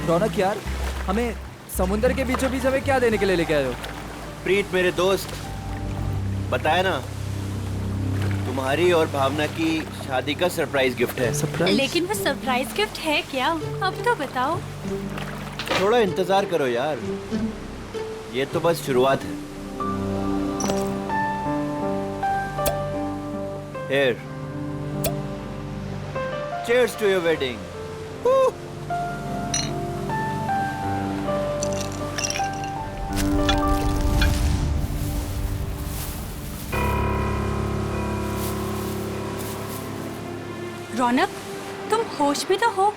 रौनक यार, हमें समुंदर के बीचों बीच हमें क्या देने के लिए लेके आए हो? प्रीत मेरे दोस्त, बताया ना, तुम्हारी और भावना की शादी का सरप्राइज गिफ्ट है। सरप्राइज? लेकिन वो सरप्राइज गिफ्ट है क्या? अब तो बताओ। थोड़ा इंतजार करो यार, ये तो बस शुरुआत है। Here. Cheers to your wedding. रौनक, तुम होश में तो हो?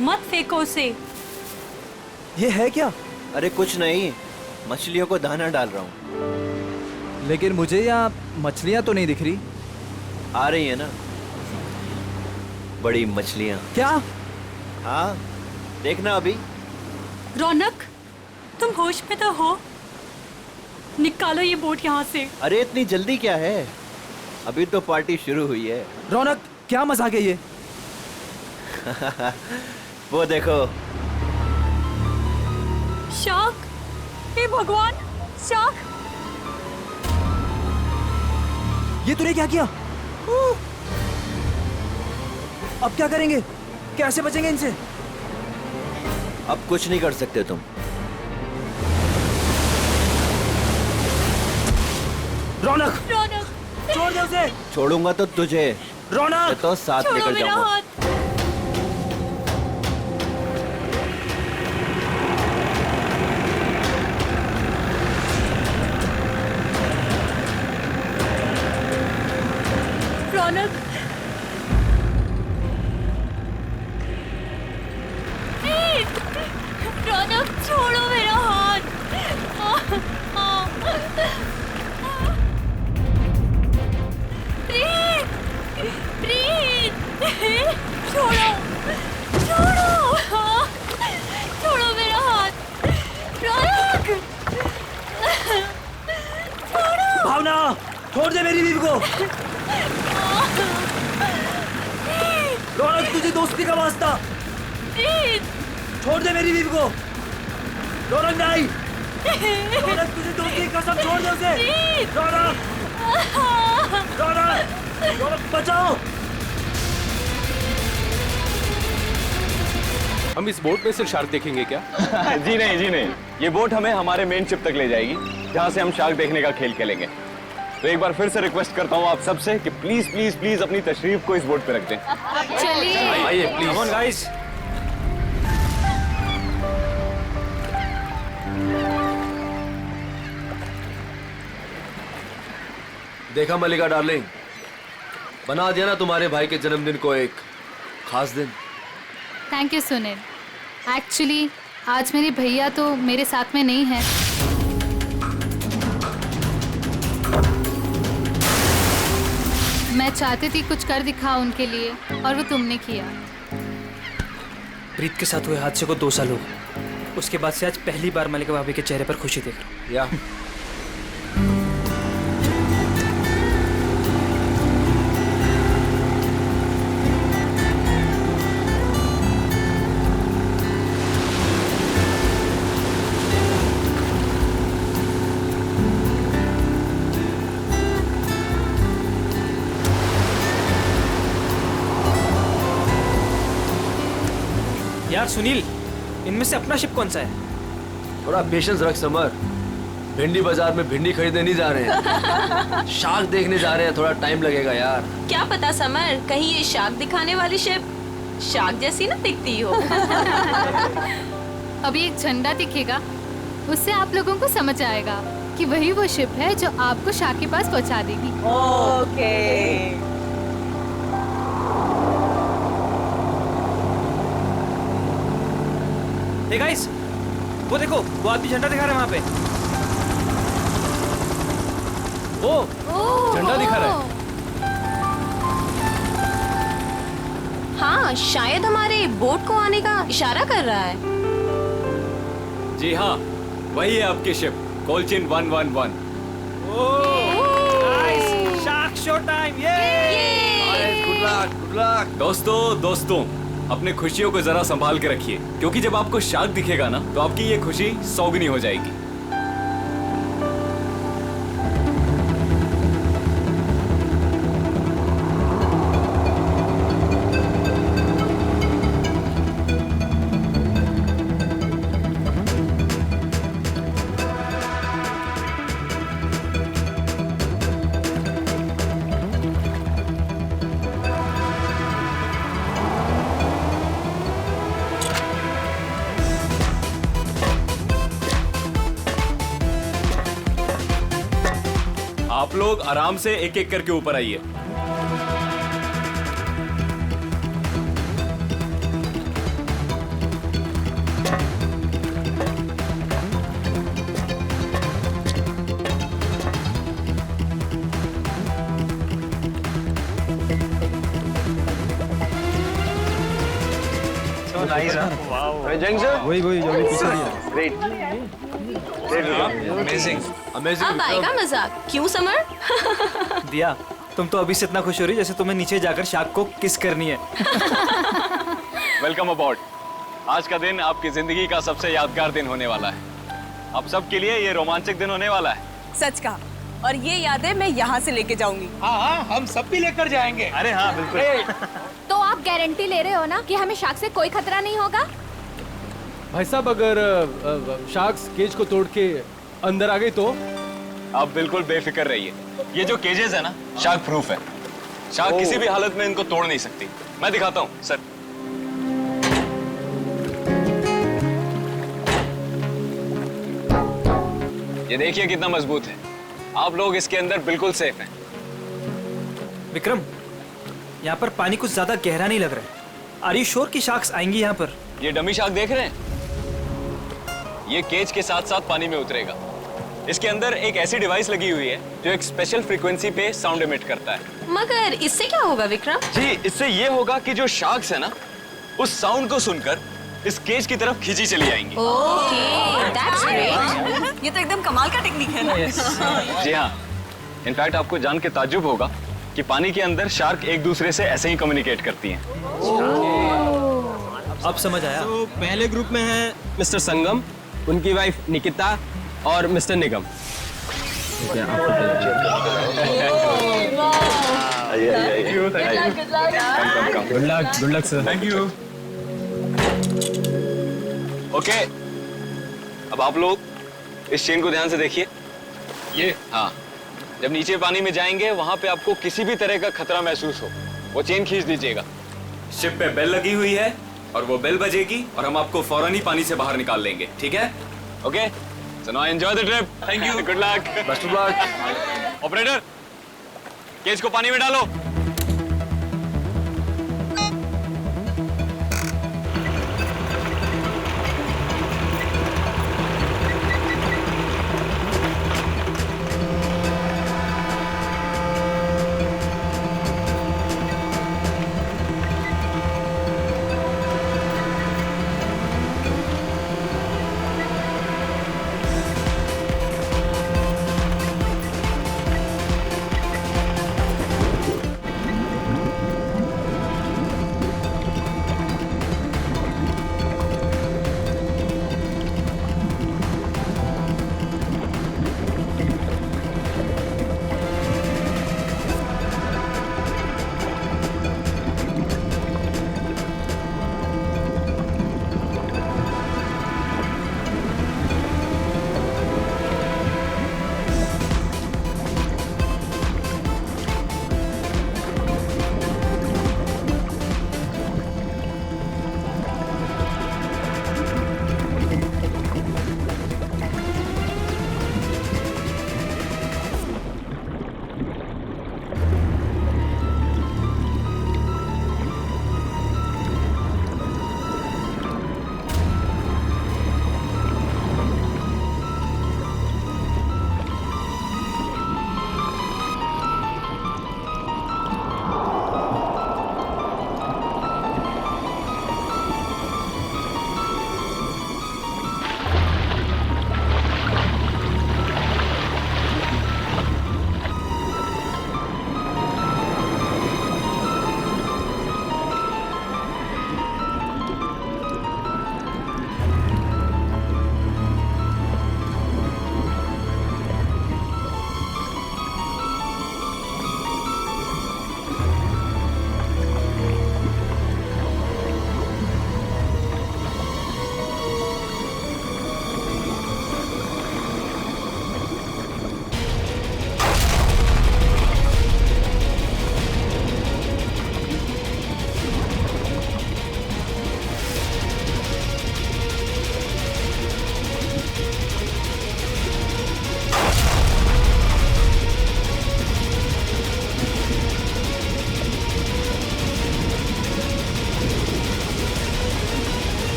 मत फेंको उसे। ये है क्या? अरे कुछ नहीं, मछलियों को दाना डाल रहा हूँ। लेकिन मुझे यहाँ मछलियाँ तो नहीं दिख रही। आ रही है ना बड़ी मछलियाँ। क्या? हाँ, देखना अभी। रौनक, तुम होश में तो हो? निकालो ये बोट यहाँ से। अरे इतनी जल्दी क्या है, अभी तो पार्टी शुरू हुई है। रौनक, क्या मजाक है ये? वो देखो। शार्क! हे भगवान, शार्क! ये तूने क्या किया? अब क्या करेंगे? कैसे बचेंगे इनसे? अब कुछ नहीं कर सकते तुम। रौनक, रौनक, छोड़ दे उसे। छोड़ूंगा तो तुझे, रौनक, तो साथ छोड़ो लेकर मेरा जाऊंगा। हाथ। रौनक, रौनक, छोड़ो मेरा हाथ। प्रीत, प्रीत, छोड़ो, छोड़ो, छोड़ो मेरा हाथ। रौनक, छोड़ो। भावना, छोड़ दे मेरी बीवी को। रौनक, तुझे दोस्ती का वास्ता। प्रीत, छोड़ दे मेरी बीवी को। रौनक नहीं। रौनक, तुझे दोस्ती की कसम, छोड़ दे उसे। प्रीत, रौनक, रौनक, रौनक, बचाओ। हम इस बोट में सिर्फ शार्क देखेंगे क्या? जी नहीं, जी नहीं, ये बोट हमें हमारे मेन शिप तक ले जाएगी, जहाँ से हम शार्क देखने का खेल खेलेंगे। तो एक बार फिर से रिक्वेस्ट करता हूँ आप सबसे कि प्लीज प्लीज प्लीज अपनी तशरीफ को इस बोट पे रख दें। चलिए। आइए प्लीज। Come on guys. देखा मलिका डार्लिंग, बना दिया ना तुम्हारे भाई के जन्मदिन को एक खास दिन। Thank you Sunil. एक्चुअली आज मेरे भैया तो मेरे साथ में नहीं है। मैं चाहती थी कुछ कर दिखाऊं उनके लिए, और वो तुमने किया। प्रीत के साथ हुए हादसे को 2 साल हो गए। उसके बाद से आज पहली बार मलिका भाभी के चेहरे पर खुशी देख रहा हूँ। या यार सुनील, इनमें से अपना शिप कौन सा है? थोड़ा पेशेंस रख समर। भिंडी बाजार में भिंडी खरीदने नहीं जा रहे हैं, शार्क देखने जा रहे हैं। थोड़ा टाइम लगेगा यार। क्या पता समर, कहीं ये शार्क दिखाने वाली शिप शार्क जैसी ना दिखती हो। अभी एक झंडा दिखेगा, उससे आप लोगों को समझ आएगा कि वही वो शिप है जो आपको शार्क के पास पहुंचा देगी। ओके। हे गाइस, वो देखो, वो आदमी झंडा दिखा रहा है वहाँ पे। ओ, झंडा दिखा रहा है। हाँ, शायद हमारे बोट को आने का इशारा कर रहा है। जी हाँ, वही है आपकी शिप, कोलचिन 111। Nice, shark show time. ये गुड लक, गुड लक। दोस्तों, अपने खुशियों को जरा संभाल के रखिए, क्योंकि जब आपको शार्क दिखेगा ना तो आपकी ये खुशी सौगनी हो जाएगी। आप लोग आराम से एक एक करके ऊपर आइए। अब आएगा मजा, क्यों समर? दिया, तुम तो अभी से इतना खुश हो रही जैसे तुम्हें नीचे जाकर शार्क को किस करनी है। वेलकम अबॉर्ड। आज का दिन आपकी जिंदगी का सबसे यादगार दिन होने वाला है। आप सबके लिए ये रोमांचक दिन होने वाला है। सच कहा, और ये यादें मैं यहाँ से लेके जाऊंगी। हाँ, हम सब भी लेकर जाएंगे। अरे हाँ बिल्कुल। तो आप गारंटी ले रहे हो ना कि हमें शार्क से कोई खतरा नहीं होगा? भाई साहब, अगर शार्क्स केज को तोड़ के अंदर आ गई तो? आप बिल्कुल बेफिक्र रहिए। ये जो केजेस है ना, शार्क प्रूफ है। शार्क किसी भी हालत में इनको तोड़ नहीं सकती। मैं दिखाता हूँ सर। ये देखिए कितना मजबूत है। आप लोग इसके अंदर बिल्कुल सेफ हैं। विक्रम, यहाँ पर पानी कुछ ज्यादा गहरा नहीं लग रहा है। आर यू श्योर कि शार्क्स आएंगी यहाँ पर? ये डमी शार्क देख रहे हैं? ये केज के साथ साथ पानी में उतरेगा। इसके अंदर एक ऐसी डिवाइस लगी हुई है जो एक स्पेशल फ्रीक्वेंसी पे साउंड एमिट करता है। मगर इससे क्या होगा विक्रम? जी, इससे ये होगा कि जो शार्क्स है ना, उस साउंड को सुनकर इस केज की तरफ खींची चली आएंगी। Okay, that's great. ये तो एकदम कमाल का टेक्निक है ना? जी हाँ, इनफैक्ट आपको जान के ताज्जुब होगा कि पानी के अंदर शार्क एक दूसरे से ऐसे ही कम्युनिकेट करती हैं। अब समझ आया। तो पहले ग्रुप में है मिस्टर संगम, उनकी वाइफ निकिता और mister Nigam. Good luck sir. Thank you. Okay, अब आप लोग इस चेन को ध्यान से देखिए। ये हाँ, जब नीचे पानी में जाएंगे वहां पे आपको किसी भी तरह का खतरा महसूस हो, वो चेन खींच दीजिएगा। शिप पे बेल लगी हुई है और वो बेल बजेगी और हम आपको फौरन ही पानी से बाहर निकाल लेंगे, ठीक है? Okay, so now enjoy the trip. Thank you, good luck, best of luck. Operator, cage को पानी में डालो।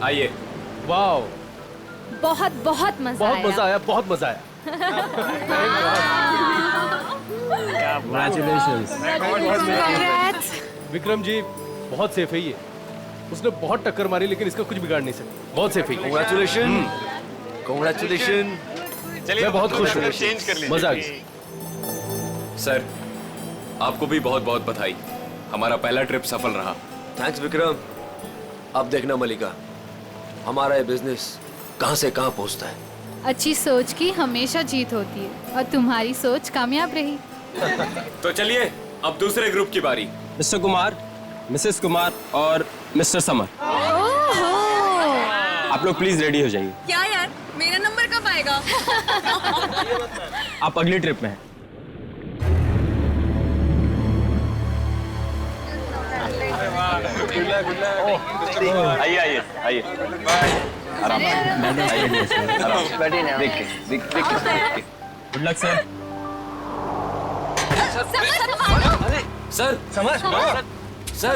आइए। वाओ, बहुत बहुत मजा बहुत आया। मजा आया, बहुत मजा आया। Congrats. विक्रम जी बहुत सेफ है ये। उसने बहुत टक्कर मारी लेकिन इसका कुछ बिगाड़ नहीं सकते। बहुत सेफ है। Congratulations. Congratulations. चलिए मैं बहुत खुश हूँ। चेंज कर लीजिए। मजा आ गया। सर, आपको भी बहुत बहुत बधाई। हमारा पहला ट्रिप सफल रहा। थैंक्स विक्रम। अब देखना मलिका, हमारा ये बिजनेस कहां से कहां पहुंचता है। अच्छी सोच की हमेशा जीत होती है और तुम्हारी सोच कामयाब रही। तो चलिए अब दूसरे ग्रुप की बारी। मिस्टर कुमार, मिसेस कुमार और मिस्टर समर, आप लोग प्लीज रेडी हो जाइए। क्या यार, मेरा नंबर कब आएगा? आप अगली ट्रिप में हैं। आइए आइए आइए। आराम से। देख के। Good luck sir. Sir summer, sir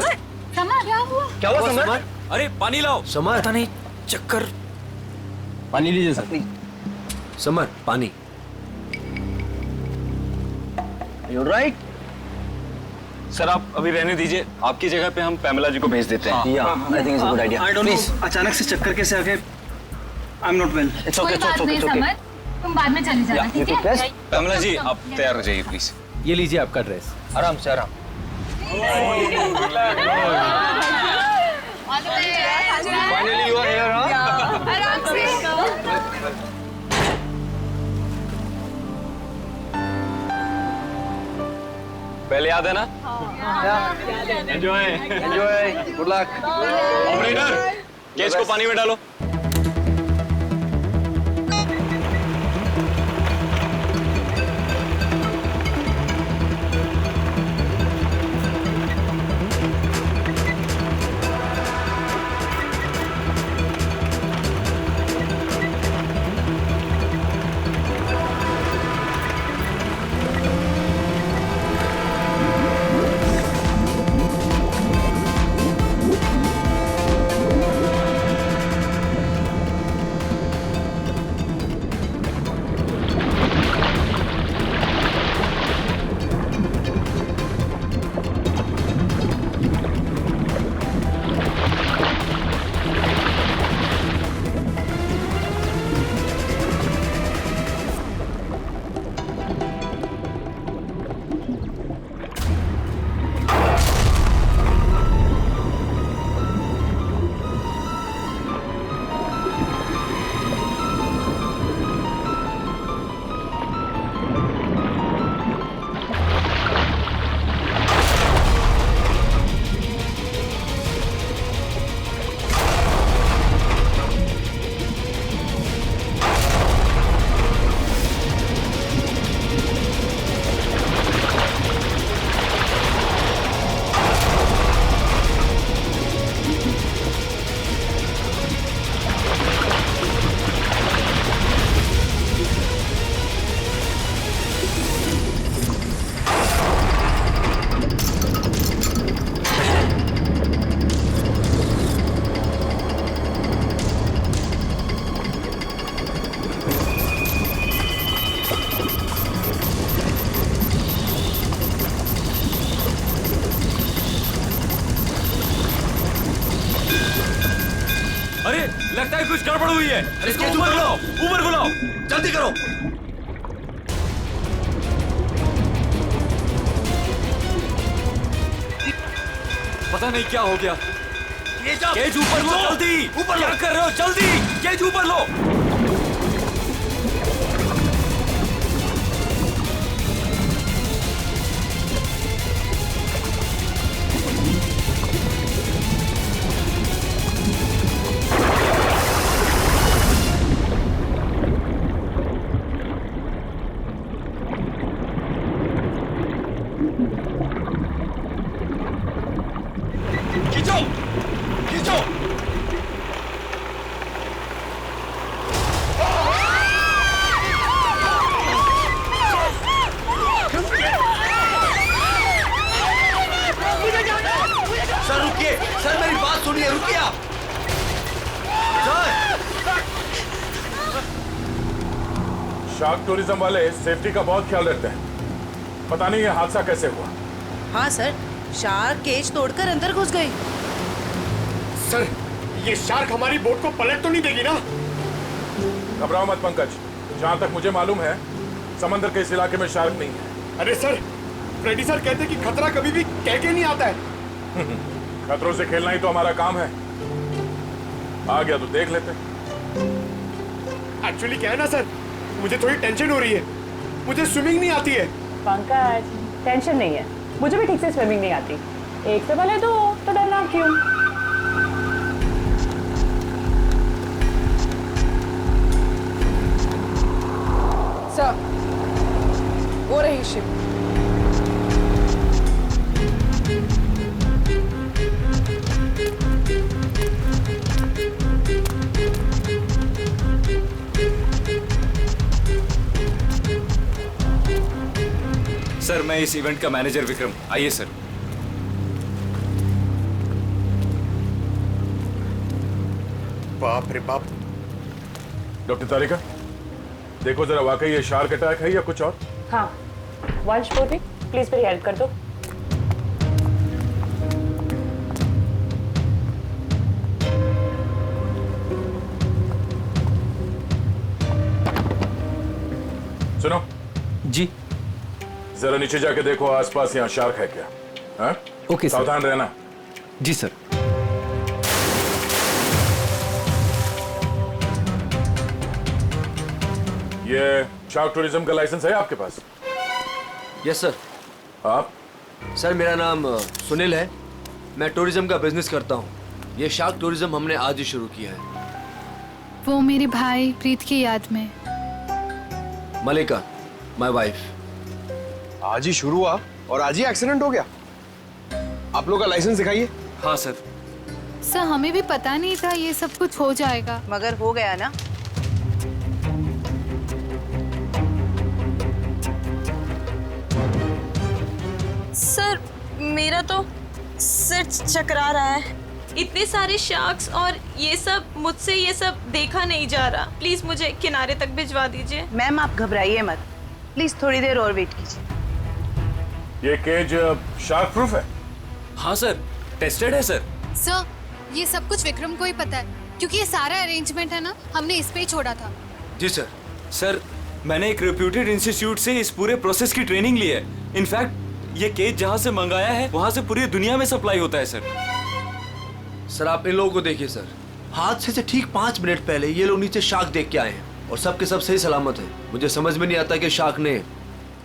क्या हुआ समर? अरे पानी लाओ। समर, पता नहीं, चक्कर। पानी लीजिए सर। समर पानी। You're right. सर आप अभी रहने दीजिए, आपकी जगह पे हम पैमेला जी को भेज देते हैं। Yeah, I think it's a good idea. I don't know, अचानक से चक्कर कैसे आ गए? I'm not well. It's okay, it's okay, it's okay. तुम बाद में चली जाना, ठीक है? पैमेला जी आप तैयार हो जाइए प्लीज। ये लीजिए आपका ड्रेस। आराम से आराम। Finally you are here, huh? पहले याद है ना? Enjoy. Enjoy. Good luck. Operator, cage को पानी में डालो। लगता है कुछ गड़बड़ हुई है। इसको ऊपर बुलाओ, ऊपर बुलाओ, जल्दी करो। पता नहीं क्या हो गया। केज ऊपर लो, जल्दी ऊपर। क्या कर रहे हो? जल्दी केज ऊपर लो। खींचो, खींचो। सर रुकिए, सर मेरी बात सुनिए, रुकिए आप। शार्क टूरिज्म वाले सेफ्टी का बहुत ख्याल रखते हैं। पता नहीं ये हादसा कैसे हुआ। हाँ सर, शार्क केज तोड़कर अंदर घुस गए। सर, ये शार्क हमारी बोट को पलट तो नहीं देगी ना? घबराओ मत पंकज, जहाँ तक मुझे मालूम है समंदर के इस इलाके में शार्क नहीं है। अरे सर, फ्रेडी सर कहते कि खतरा कभी भी कह के नहीं आता है। खतरों से खेलना ही तो हमारा काम है। आ गया तो देख लेते। एक्चुअली क्या है ना सर, मुझे थोड़ी टेंशन हो रही है। मुझे स्विमिंग नहीं आती है। पंकज, टेंशन नहीं है, मुझे भी ठीक से स्विमिंग नहीं आती। एक से भले दो, तो डरना क्यों? सर, वो रही शिप। सर, मैं इस इवेंट का मैनेजर विक्रम। आइए सर। बाप रे बाप। डॉक्टर तारिका, देखो जरा वाकई ये शार्क अटैक है या कुछ और? हाँ, वंश बोली, प्लीज मेरी हेल्प कर दो। सुनो जी। जरा नीचे जाके देखो आसपास यहाँ शार्क है क्या? हाँ? Okay sir. सावधान रहना। जी सर। ये शार्क टूरिज्म का लाइसेंस है आपके पास? Yes sir. आप? सर, मेरा नाम सुनील है। मैं टूरिज्म का बिजनेस करता हूँ। ये शार्क टूरिज्म हमने आज ही शुरू किया है। वो मेरे भाई प्रीत की याद में। मलिका, माय वाइफ। आज ही शुरू हुआ और आज ही एक्सीडेंट हो गया। आप लोग का लाइसेंस दिखाइए। हाँ सर। सर, हमें भी पता नहीं था ये सब कुछ हो जाएगा। मगर हो गया ना। सर, मेरा तो सिर चकरा रहा है। इतने सारे शार्क्स और ये सब, मुझसे ये सब देखा नहीं जा रहा। प्लीज मुझे किनारे तक भिजवा दीजिए। मैम, आप घबराइए मत, प्लीज थोड़ी देर और वेट कीजिए। ये केज शार्क प्रूफ है? हाँ सर, टेस्टेड है सर। सर, ये सब कुछ विक्रम को ही पता है, क्योंकि ये सारा अरेंजमेंट है ना, हमने इस पे ही छोड़ा था। जी सर। सर, मैंने एक रेप्यूटेड इंस्टीट्यूट से इस पूरे प्रोसेस की ट्रेनिंग ली है। इनफैक्ट ये केज जहाँ से मंगाया है वहाँ से पूरी दुनिया में सप्लाई होता है सर। सर, आप इन लोगों को देखिए सर। हादसे से ठीक 5 मिनट पहले ये लोग नीचे शार्क देख के आए हैं और सबके सब सही सलामत है। मुझे समझ में नहीं आता कि शार्क ने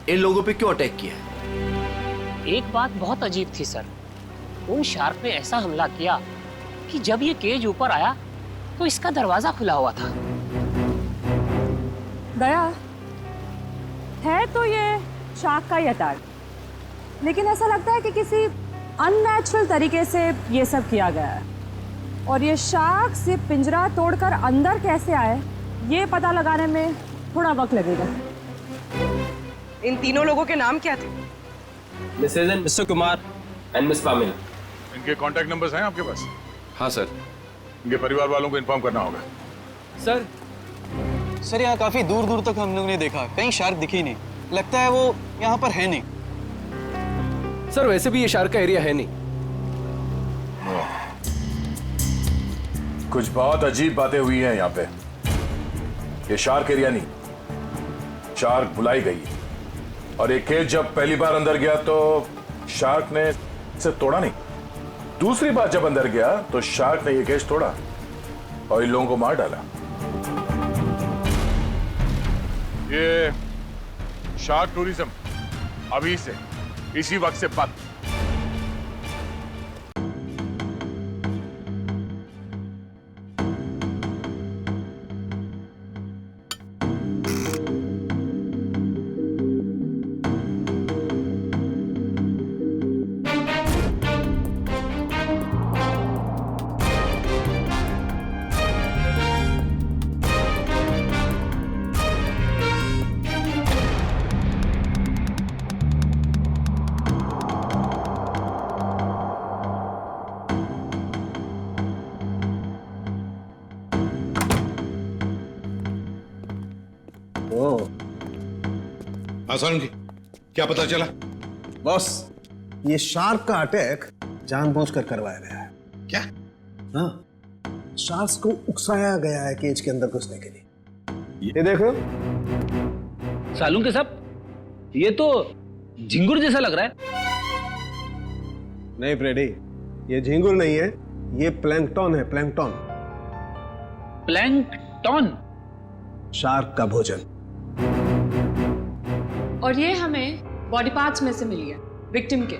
इन लोगों पे क्यों अटैक किया है। एक बात बहुत अजीब थी सर। उन शार्क ने ऐसा हमला किया कि जब ये केज ऊपर आया तो इसका दरवाजा खुला हुआ था। दया, है तो ये शार्क का ही अटैक, लेकिन ऐसा लगता है कि किसी अननेचुरल तरीके से ये सब किया गया है। और ये शार्क से पिंजरा तोड़कर अंदर कैसे आए, ये पता लगाने में थोड़ा वक्त लगेगा। इन तीनों लोगों के नाम क्या थे? Mrs and mister Kumar and miss Pamila. इनके कॉन्टैक्ट नंबर्स हैं आपके पास? हाँ सर। इनके परिवार वालों को इन्फॉर्म करना होगा। सर, यहाँ काफी दूर दूर तक हम लोग ने देखा, कहीं शार्क दिखी नहीं। लगता है वो यहाँ पर है नहीं। सर, वैसे भी ये शार्क का एरिया है नहीं। कुछ बहुत अजीब बातें हुई हैं यहाँ पे। ये शार्क एरिया नहीं, शार्क बुलाई गई। और एक केज जब पहली बार अंदर गया तो शार्क ने इसे तोड़ा नहीं। दूसरी बार जब अंदर गया तो शार्क ने ये केज तोड़ा और इन लोगों को मार डाला। ये शार्क टूरिज्म अभी से इसी वक्त से बंद। हाँ सालुंकी, क्या पता चला? बॉस, ये शार्क का अटैक जानबूझकर करवाया गया है। क्या? हाँ, शार्क को उकसाया गया है केज के अंदर घुसने के लिए। ये देखो सालुंके साहब, ये तो झिंगुर जैसा लग रहा है। नहीं फ्रेडी, ये झिंगुर नहीं है, ये प्लैंकटन है। प्लैंकटन। प्लैंकटन? शार्क का भोजन। और ये हमें बॉडी पार्ट्स में से मिली है, विक्टिम के।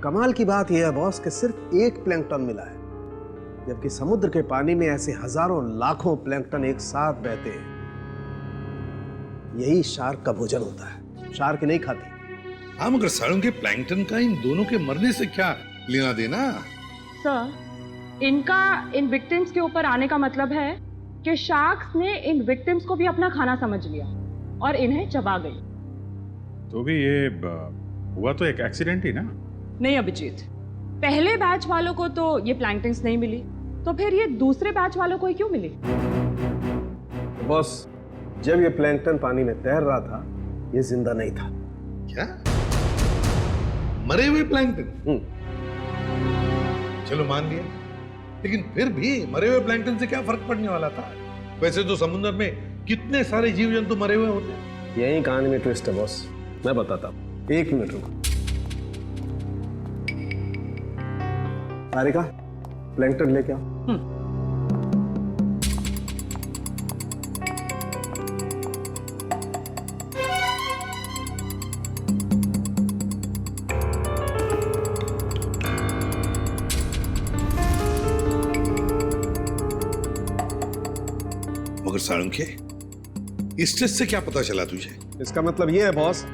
कमाल की बात यह है बॉस कि सिर्फ एक प्लैंकटन मिला है, जबकि समुद्र के पानी में ऐसे हजारों लाखों प्लैंकटन एक साथ बहते हैं। यही शार्क का भोजन होता है। शार्क नहीं खाती। हाँ, मगर सालुंकी, प्लैंकटन का इन दोनों के मरने से क्या लेना देना? सर, इनका इन विक्टिम्स के ऊपर आने का मतलब है कि शार्क्स ने इन विक्टिम्स को भी अपना खाना समझ लिया और इन्हें चबा गई। तो भी ये हुआ तो एक एक्सीडेंट ही ना? नहीं अभिजीत, पहले बैच वालों को तो ये प्लैंकटन्स नहीं मिली, तो फिर ये दूसरे बैच वालों को ही क्यों मिली? बॉस, जब ये प्लैंकटन पानी में तैर रहा था, ये जिंदा नहीं था। क्या? मरे हुए प्लैंकटन? चलो मान लिया, लेकिन फिर भी मरे हुए प्लैंकटन से क्या फर्क पड़ने वाला था? वैसे तो समुद्र में कितने सारे जीव जंतु मरे हुए होते हैं। यही कहानी में ट्विस्ट है बॉस, मैं बताता हूँ। 1 मिनट रुको। सारिका, प्लैंकटन लेके आओ। मगर सालुंकी, इस टेस्ट से क्या पता चला तुझे? इसका मतलब ये है बॉस,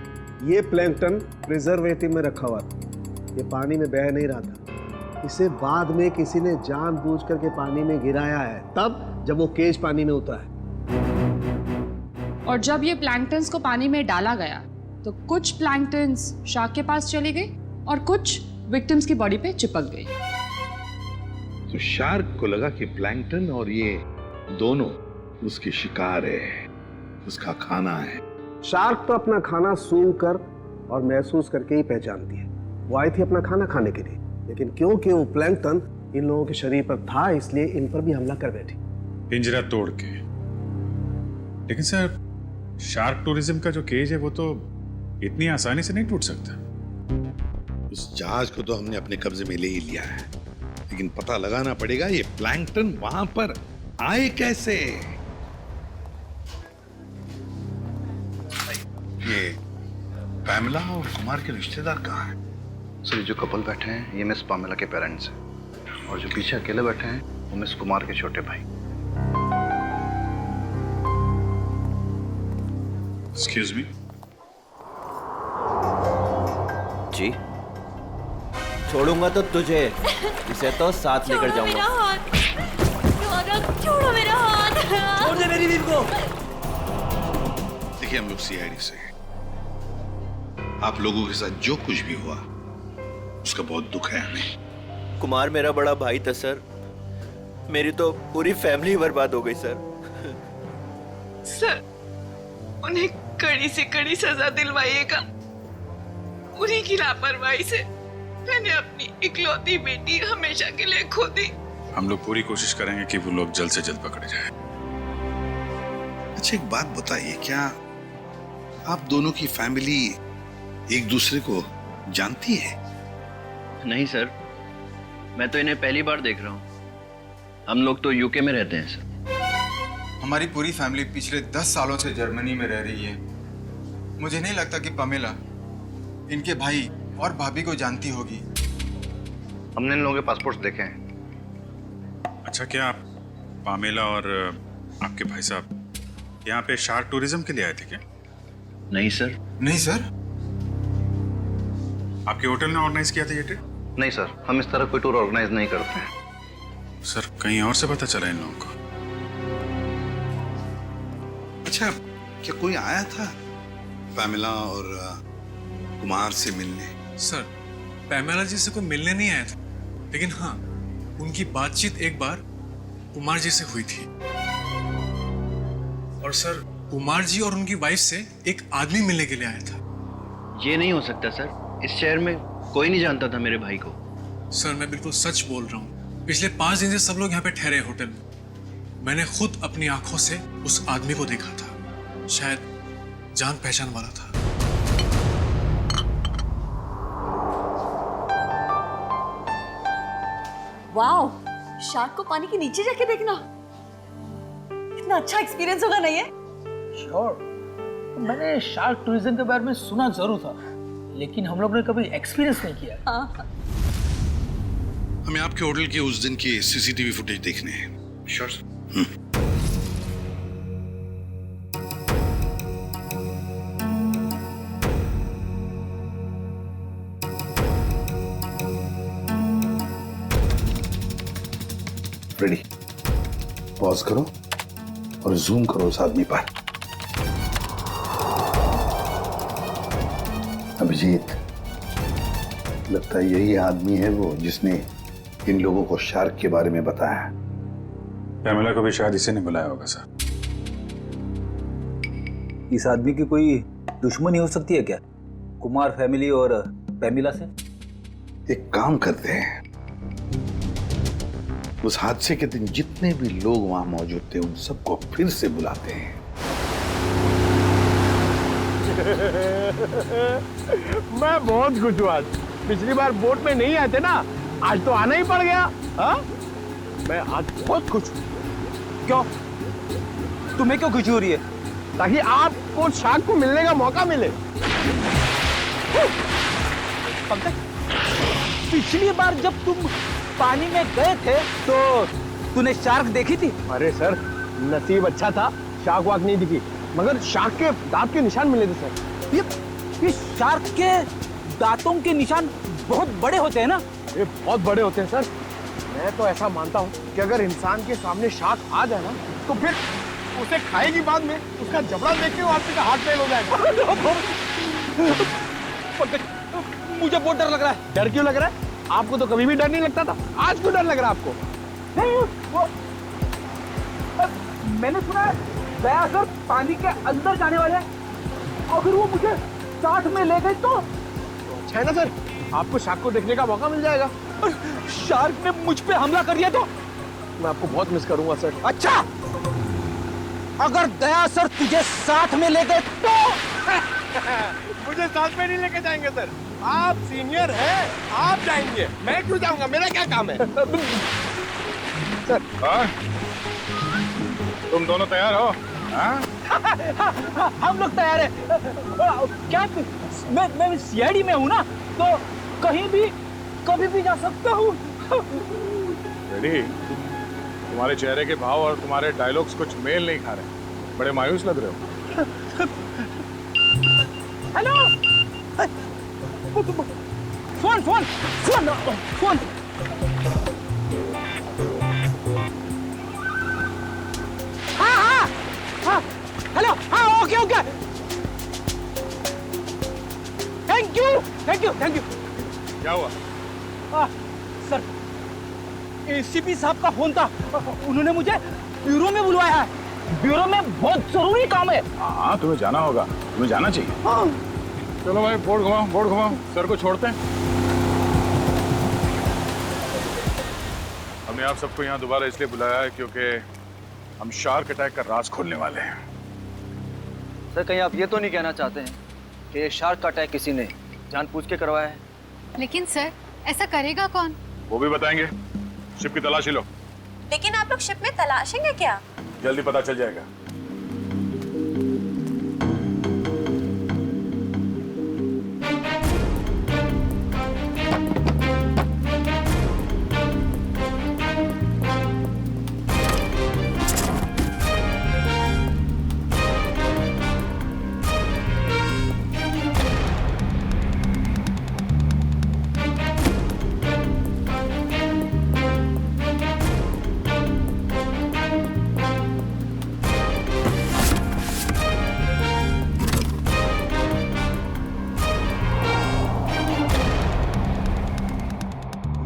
ये प्लैंकटन प्रिजर्वेटिव में रखा हुआ था। ये पानी में बह नहीं रहा था। इसे बाद में किसी ने जानबूझ करके पानी में गिराया है, तब जब वो केज पानी में उतरा है। और जब ये प्लैंकटन्स को पानी में डाला गया तो कुछ प्लैंकटन्स शार्क के पास चली गई और कुछ विक्टिम्स की बॉडी पे चिपक गई। तो शार्क को लगा कि प्लैंकटन और ये दोनों उसके शिकार है, उसका खाना है। शार्क तो अपना खाना सूंघ कर और महसूस करके ही पहचानती है। वो आई थी अपना खाना खाने के लिए, लेकिन क्योंकि वो प्लैंकटन इन लोगों के शरीर पर था, इसलिए इन पर भी हमला कर बैठी। पिंजरा तोड़ के। लेकिन सर, शार्क टूरिज्म का जो केज है वो तो इतनी आसानी से नहीं टूट सकता। उस जहाज को तो हमने अपने कब्जे में ले ही लिया है, लेकिन पता लगाना पड़ेगा ये प्लैंकटन वहां पर आए कैसे। ये पैमेला और कुमार के रिश्तेदार कहाँ हैं? सर, जो कपल बैठे हैं ये मिस पामेला के पेरेंट्स हैं, और जो पीछे अकेले बैठे हैं वो मिस कुमार के छोटे भाई। Excuse me. जी, छोड़ूंगा तो तुझे, इसे तो साथ लेकर जाऊंगा। छोड़ो मेरा हाथ। छोड़ दे मेरी बीवी को। देखिए, हम लोग सीआईडी से हैं। आप लोगों के साथ जो कुछ भी हुआ उसका बहुत दुख है हमें। कुमार मेरा बड़ा भाई था सर, मेरी तो पूरी फैमिली बर्बाद हो गई सर। सर, उन्हें कड़ी से कड़ी सजा दिलवाइएगा। उन्हीं की लापरवाही से मैंने अपनी इकलौती बेटी हमेशा के लिए खो दी। हम लोग पूरी कोशिश करेंगे कि वो लोग जल्द से जल्द पकड़े जाएं। अच्छा, एक बात बताइए, क्या आप दोनों की फैमिली एक दूसरे को जानती है? नहीं सर, मैं तो इन्हें पहली बार देख रहा हूँ। हम लोग तो यूके में रहते हैं सर। हमारी पूरी फैमिली पिछले 10 सालों से जर्मनी में रह रही है। मुझे नहीं लगता कि पामेला इनके भाई और भाभी को जानती होगी। हमने इन लोगों के पासपोर्ट देखे हैं। अच्छा, क्या आप पामेला और आपके भाई साहब यहाँ पे शार्क टूरिज्म के लिए आए थे क्या? नहीं सर। नहीं सर? आपके होटल ने ऑर्गेनाइज किया था ये ट्रिप? नहीं सर, हम इस तरह कोई टूर ऑर्गेनाइज नहीं करते हैं। सर, कहीं और से पता चला इन लोगों को? अच्छा, क्या कोई आया था पैमेला और कुमार से मिलने? सर, पैमेला जी से कोई मिलने नहीं आया था, लेकिन हाँ, उनकी बातचीत एक बार कुमार जी से हुई थी। और सर, कुमार जी और उनकी वाइफ से एक आदमी मिलने के लिए आया था। ये नहीं हो सकता सर, इस शहर में कोई नहीं जानता था मेरे भाई को। सर मैं बिल्कुल सच बोल रहा हूँ। पिछले 5 दिन से सब लोग यहाँ पे ठहरे होटल में। मैंने खुद अपनी आंखों से उस आदमी को देखा था। शायद जान पहचान वाला था। वाओ, शार्क को पानी के नीचे जाके देखना कितना अच्छा एक्सपीरियंस होगा, नहीं है? श्योर। मैंने शार्क टूरिज्म के बारे में सुना जरूर था, लेकिन हम लोग ने कभी एक्सपीरियंस नहीं किया। हाँ। हमें आपके होटल के उस दिन की सीसीटीवी फुटेज देखने हैं। Sure sir. रेडी, पॉज करो और जूम करो उस आदमी पर। अभिजीत, लगता है यही आदमी है वो जिसने इन लोगों को शार्क के बारे में बताया। पैमेला को भी शायद इसी ने बुलाया होगा सर। इस आदमी की कोई दुश्मनी हो सकती है क्या, कुमार फैमिली और पैमेला से? एक काम करते हैं, उस हादसे के दिन जितने भी लोग वहां मौजूद थे उन सबको फिर से बुलाते हैं। मैं बहुत खुश हूँ आज। पिछली बार बोट में नहीं आए थे ना, आज तो आना ही पड़ गया। हाँ, मैं आज बहुत खुश हूँ। क्यों? तुम्हें क्यों खुशी हो रही है? ताकि आपको शार्क को मिलने का मौका मिले। पंकज, पिछली बार जब तुम पानी में गए थे तो तूने शार्क देखी थी? अरे सर, नसीब अच्छा था, शार्क वाक नहीं दिखी, मगर शार्क के दांत के निशान मिले थे सर। ये शार्क के दांतों के निशान बहुत बड़े होते हैं ना? ये बहुत बड़े होते हैं सर। मैं तो ऐसा मानता हूँ कि अगर इंसान के सामने शार्क आ जाए ना, तो फिर उसे खाएगी बाद में, उसका जबड़ा देख के वो आदमी का हार्ट फेल हो जाएगा। मुझे बहुत डर लग रहा है। डर क्यों लग रहा है? आपको तो कभी भी डर नहीं लगता था, आज क्यों डर लग रहा है आपको? नहीं, वो मैंने सुना है दया सर पानी के अंदर जाने वाले हैं। अगर वो मुझे साथ में ले गए तो अच्छा है ना सर, आपको शार्क को देखने का मौका मिल जाएगा। शार्क ने मुझ पे हमला कर दिया तो मैं आपको बहुत मिस करूंगा सर। अच्छा, अगर दया सर तुझे साथ में ले गए तो? मुझे साथ में नहीं लेके जाएंगे सर, आप सीनियर हैं, आप जाएंगे, मैं क्यों जाऊंगा, मेरा क्या काम है? सर, तुम दोनों तैयार हो? हम लोग तैयार हैं। क्या मैं सीआईडी में हूँ ना, तो कहीं भी कभी भी जा सकता हूँ। रेडी? तुम्हारे चेहरे के भाव और तुम्हारे डायलॉग्स कुछ मेल नहीं खा रहे, बड़े मायूस लग रहे हो। Hello, phone phone phone phone. हाँ, हेलो, हाँ, okay okay, thank you thank you thank you. क्या हुआ? सर, एसीपी साहब का फोन था, उन्होंने मुझे ब्यूरो में बुलवाया है। ब्यूरो में बहुत जरूरी काम है। हाँ, तुम्हें जाना होगा, तुम्हें जाना चाहिए। हाँ। चलो भाई, बोर्ड घुमाओ, सर को छोड़ते हैं। हमने आप सबको यहाँ दोबारा इसलिए बुलाया है क्योंकि हम शार्क अटैक का राज खोलने वाले हैं। सर, कहीं आप ये तो नहीं कहना चाहते हैं कि ये शार्क का अटैक किसी ने जानबूझ के करवाया है? लेकिन सर, ऐसा करेगा कौन? वो भी बताएंगे। शिप की तलाशी लो। लेकिन आप लोग शिप में तलाशेंगे क्या? जल्दी पता चल जाएगा।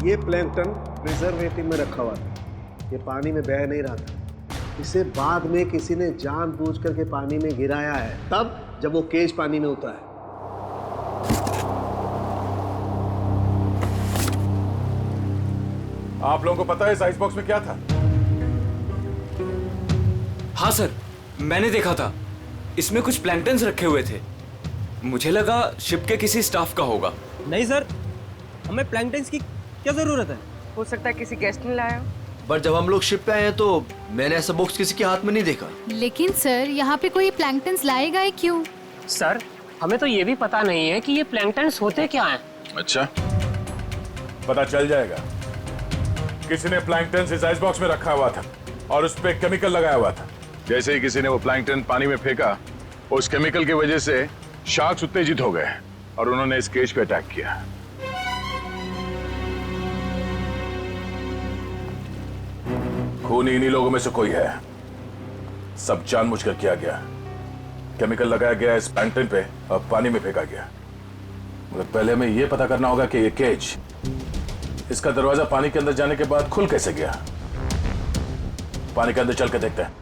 ये प्लैंकटन प्रिजर्वेटिव में रखा हुआ था, ये पानी में बह नहीं रहा था। इसे बाद में किसी ने जानबूझ करके पानी में गिराया है, तब जब वो केज पानी में उतरा है। आप लोगों को पता है इस आइस बॉक्स में क्या था? हाँ सर, मैंने देखा था। इसमें कुछ प्लैंकटन्स रखे हुए थे। मुझे लगा शिप के किसी स्टाफ का होगा। नहीं सर, हमें प्लैंकटन्स की क्या जरूरत है? हो सकता है किसी गेस्ट ने लाया हो। पर जब हम लोग शिप पे आए हैं तो मैंने ऐसा बॉक्स किसी के हाथ में नहीं देखा। लेकिन सर, यहाँ पे कोई प्लैंकटन्स लाएगा ही क्यों? सर, हमें तो ये भी पता नहीं है कि ये प्लैंकटन्स होते क्या हैं। अच्छा, पता चल जाएगा। किसी ने प्लैंकटन इस आइस बॉक्स में रखा हुआ था और उस पे केमिकल लगाया हुआ था। जैसे ही किसी ने वो प्लैंकटन पानी में फेंका, उस केमिकल की वजह से शार्क्स उत्तेजित हो गए और उन्होंने इस केज पे अटैक किया। खून इन्हीं लोगों में से कोई है। सब जानबूझकर किया गया। केमिकल लगाया गया इस प्लैंकटन पे और पानी में फेंका गया। मगर पहले हमें यह पता करना होगा कि ये केज, इसका दरवाजा पानी के अंदर जाने के बाद खुल कैसे गया। पानी के अंदर चल के देखते हैं।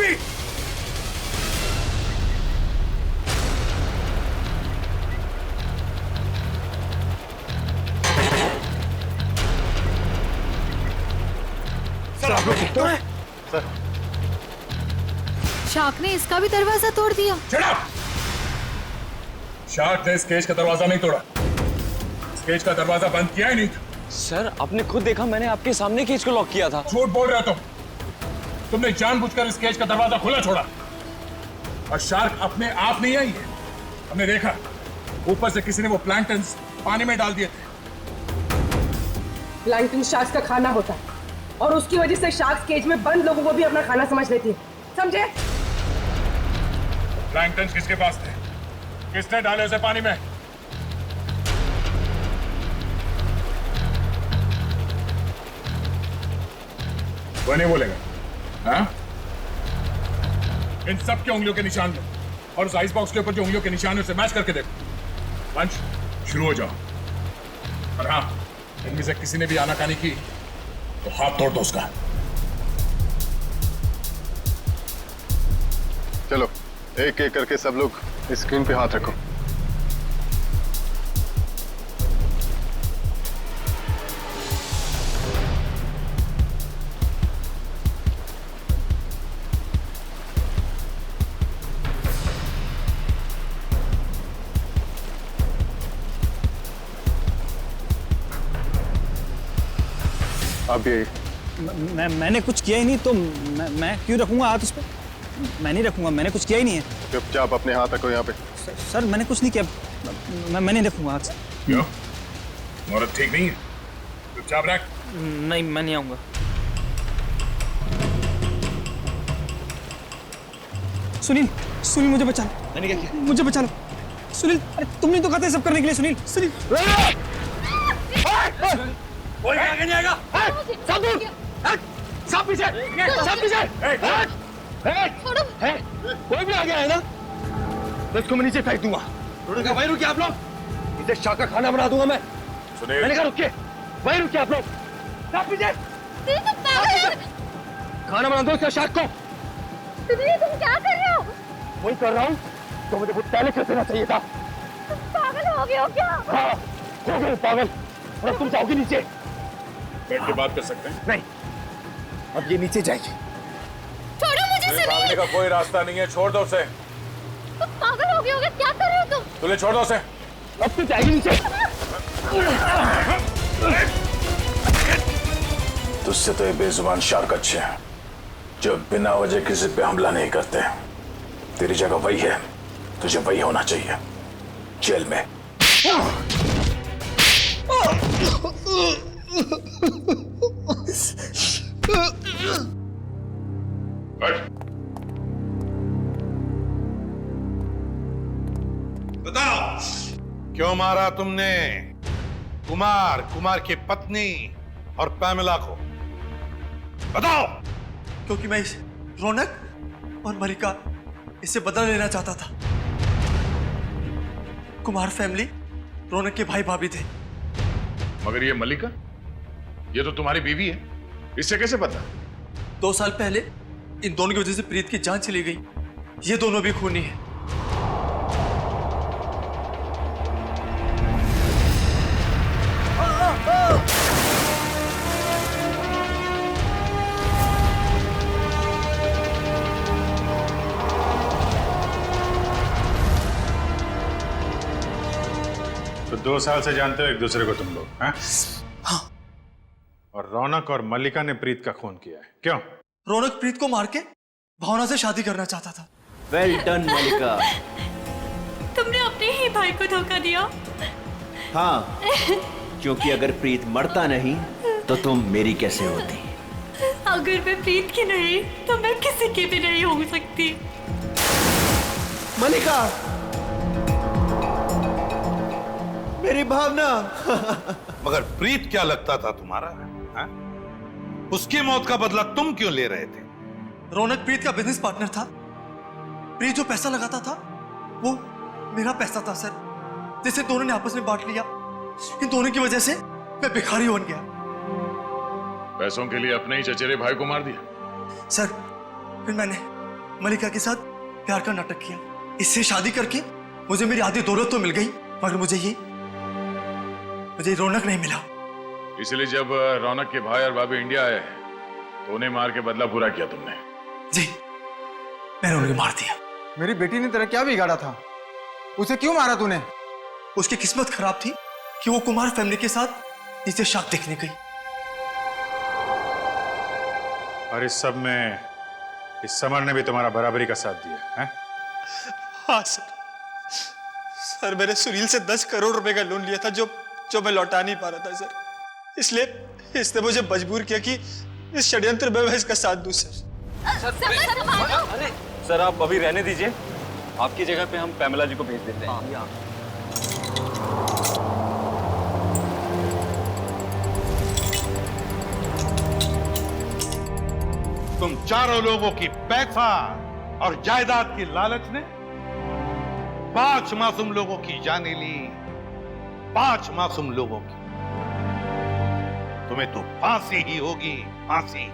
जल्दी। सर आप लोग ठीक तो हैं? सर शार्क ने इसका भी दरवाजा तोड़ दिया। शार्क ने इस केज का दरवाजा नहीं तोड़ा, इस केज का दरवाजा बंद किया ही नहीं था। सर आपने खुद देखा, मैंने आपके सामने केज को लॉक किया था। झूठ बोल रहे हो तुमने जानबूझकर इस केज का दरवाजा खुला छोड़ा। और शार्क अपने आप नहीं आई है, हमने देखा ऊपर से किसी ने वो प्लैंक्टन्स पानी में डाल दिए थे। प्लैंकटन शार्क्स का खाना होता है और उसकी वजह से शार्क्स केज में बंद लोगों को भी अपना खाना समझ लेती है, समझे? प्लैंक्टन्स किसके पास थे? किसने डाले उसे पानी में? वो नहीं बोलेगा। हाँ? इन सब के उंगलियों के निशान लो और उस आइस बॉक्स के ऊपर जो उंगलियों के निशान है उसे मैच करके देखो। लंच शुरू हो जाओ। और हाँ, इनमें से किसी ने भी आनाकानी की तो हाथ तोड़ दो उसका। चलो एक एक करके सब लोग स्क्रीन पे हाथ रखो। अब ये मैंने कुछ किया ही नहीं तो मैं क्यों रखूंगा हाथ उस पर? मैं नहीं रखूंगा, मैंने कुछ किया ही नहीं है। चुपचाप अपने हाथ रखो यहाँ पे। सर मैंने कुछ नहीं किया, मैं नहीं रखूंगा हाथ। क्यों? औरत ठीक नहीं है? चुपचाप रख। नहीं, मैं नहीं आऊंगा। सुनील, सुनील मुझे बचा लो। मैंने क्या किया? मुझे बचा लो सुनील। अरे तुमने तो कहा था सब करने के लिए। सुनील, सुनील कोई आगे नहीं आएगा। सब दूर, सब पीछे, सब पीछे। कोई भी आगे आए ना तो इसको मैं नीचे फेंक दूंगा। वहीं रुकिए आप लोग, इसे शार्क का खाना बना दूंगा मैं। मैंने कहा रुकिए, वहीं रुकिए आप लोग। सब पीछे, खाना बना दो इसका शार्क को। तुम क्या कर रहे हो? वही कर रहा हूँ तो मुझे पहले कर देना चाहिए था। पागल हो गए हो क्या? हाँ, हो गए पागल। और तुम जाओगे नीचे। बैठ के बात कर सकते हैं? नहीं, अब ये नीचे जाएगी। छोड़ो मुझे सुनील। भागने का कोई रास्ता नहीं है, छोड़ दो उसे। तुम पागल हो गए हो क्या कर रहे हो तुम? तुझे छोड़ दो उसे। अब तो जाएगी नीचे। तुझसे तो ये बेजुबान शार्क अच्छे हैं जो बिना वजह किसी पे हमला नहीं करते। तेरी जगह वही है, तुझे वही होना चाहिए, जेल में। बताओ क्यों मारा तुमने कुमार की पत्नी और पैमेला को? बताओ। क्योंकि मैं इस रौनक और मलिका इससे बदला लेना चाहता था। कुमार फैमिली रौनक के भाई भाभी थे। मगर ये मलिका, ये तो तुम्हारी बीवी है, इससे कैसे पता? 2 साल पहले इन दोनों की वजह से प्रीत की जान चली गई। ये दोनों भी खूनी हैं। तो 2 साल से जानते हो एक दूसरे को तुम लोग? हाँ। और रौनक और मल्लिका ने प्रीत का खून किया है, क्यों? रौनक प्रीत को मार के भावना से शादी करना चाहता था। वेल डन मल्लिका। तुमने अपने ही भाई को धोखा दिया। हाँ, क्योंकि अगर प्रीत मरता नहीं तो तुम मेरी कैसे होती? अगर मैं प्रीत की नहीं तो मैं किसी की भी नहीं हो सकती। मल्लिका, मेरी भावना। मगर प्रीत क्या लगता था तुम्हारा? हा? उसकी मौत का बदला तुम क्यों ले रहे थे? रौनक प्रीत का बिजनेस पार्टनर था। प्रीत जो पैसा लगाता था वो मेरा पैसा था सर, जिसे दोनों ने आपस में बांट लिया। इन दोनों की वजह से मैं भिखारी बन गया। पैसों के लिए अपने ही चचेरे भाई को मार दिया? सर, फिर मैंने मलिका के साथ प्यार का नाटक किया। इससे शादी करके मुझे मेरी आधी दौलत तो मिल गई, मगर मुझे रौनक नहीं मिला। इसलिए जब रौनक के भाई और भाभी इंडिया आए तो उन्हें मार के बदला पूरा किया तुमने? जी, मैंने उन्हें मार दिया। मेरी बेटी ने तेरा क्या बिगाड़ा था? उसे क्यों मारा तूने? उसकी किस्मत खराब थी कि वो कुमार फैमिली के साथ नीचे शाक देखने गई। और इस सब में इस समर ने भी तुम्हारा बराबरी का साथ दिया है? हाँ सर, मैंने सुनील से 10 करोड़ रुपए का लोन लिया था जो मैं लौटा नहीं पा रहा था सर। इसलिए इसने मुझे मजबूर किया कि इस षड्यंत्र में मैं इसका साथ दूं सर। अरे सर, आप अभी रहने दीजिए, आपकी जगह पे हम पैमेला जी को भेज देते हैं। तुम चारों लोगों की पैसा और जायदाद की लालच ने 5 मासूम लोगों की जानें ली, 5 मासूम लोगों की। तुम्हें तो फांसी ही होगी, फांसी।